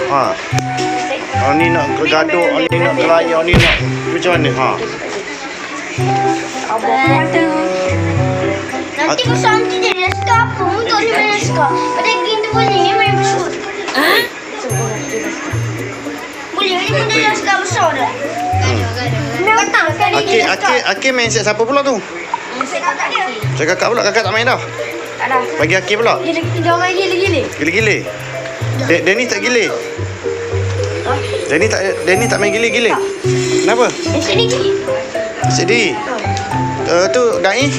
Ha. Oh ni nak gaduh, oh ni nak keraya, ni nak macam mana? Ha. Nanti pasal nanti dia dah stop apa? Untuk dia main stop. Pada kita boleh main besut. Boleh, ini pun dia dah stop besar dah. Memang tak kali dia dah stop. Akil main set siapa pula tu? Saya kakak dia. Saya kakak pula, kakak tak main dah. Tak dah. Bagi Akil pula. Dia main gila-gila. Gile-gile. Danny tak gile. Danny tak main gile-gile. Kenapa? Sini gila. Sedih. Tu Dai.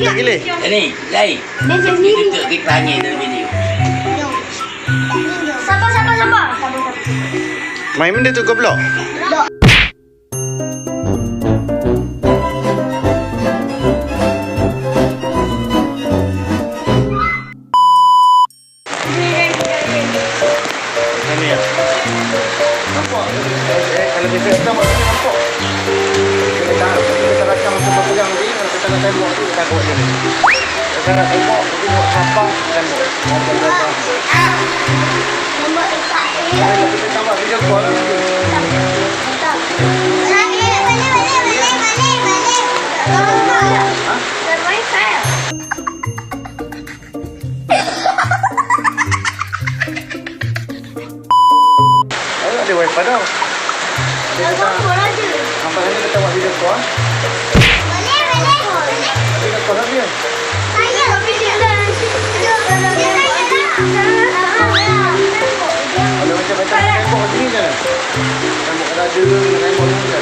Tak gile. Ni, lain. Dia sendiri. Kita kita tanya dalam video. Sabar. Main benda tu kau pula. Kalau kita tak buat ni nampak. Kita rakam semua pegang ni, kalau kita nak tembak tu kita buat ni. Kita nak tembak, kita buat apa dan buat. Nombor tak. Kalau kita tambah video call ni. Ada wifi dah. Nampak ni kita buat video call. Video call dia. Kalau macam-macam tembak sini je. Tembak ada tembak ni je.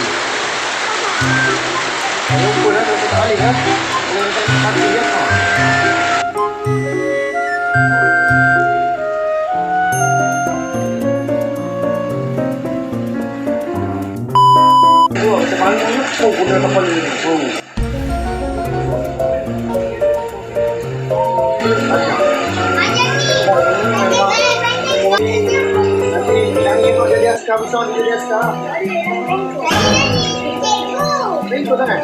Lupa dah tak balik lah. Kalau kita mati dia. Macam mana ni? Oh, guna kapal ni. Oh. Yang ni kau jadi askar besar, jadi askar. Bengkok sangat.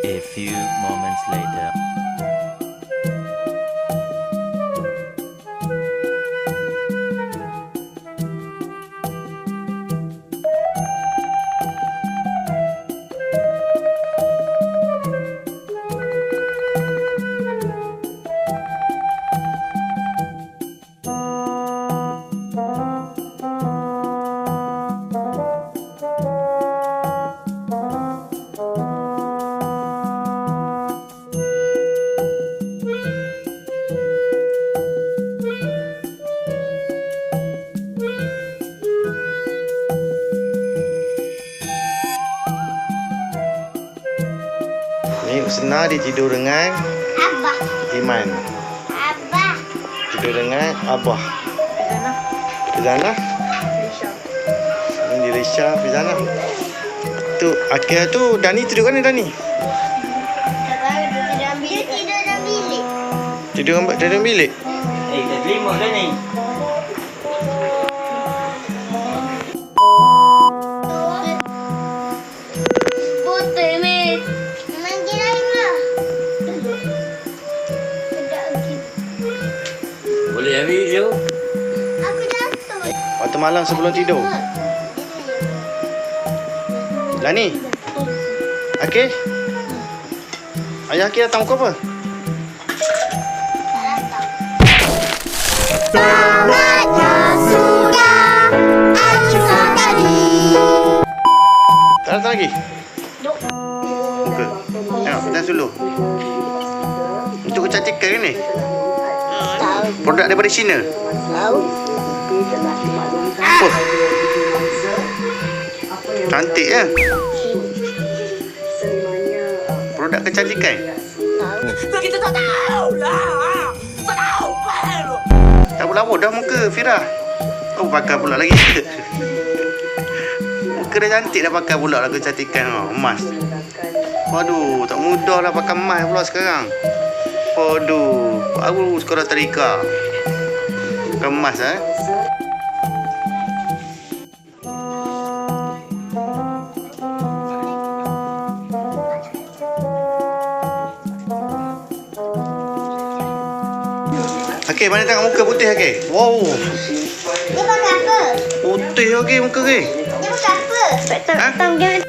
A few moments later. Ni Husna dia tidur dengan Abah. Iman. Abah. Tidur dengan Abah. Fizana. Ini Risha, Fizana. Tu Akil tu Dani tidur kan Dani? Dia tidur dalam bilik. Tidur dalam bilik. Kita terima dah ni. Putih ni. Manggil lain lah. Boleh habis video? Aku jatuh. Waktu malam sebelum tidur. Dani. Akil. Ayah Akil datang kau apa? Tak datang lagi? Buka. Tengok, kita dulu. Untuk kecantikan ni? Produk daripada China? Apa? Cantik ya? Produk kecantikan? Kita tak tahu lah. Tak tahu. Tak berapa dah muka Fira. Oh pakai pula lagi. Muka dah cantik dah pakai pula lah kecantikan emas. Waduh, tak mudah lah pakai emas pula sekarang. Waduh, baru sekolah tadika. Pakai emas Okey, mana tengok muka putih okey. Wow. Dia pakai apa? Putih okey muka okey. Dia pakai apa? Ha? Tang dia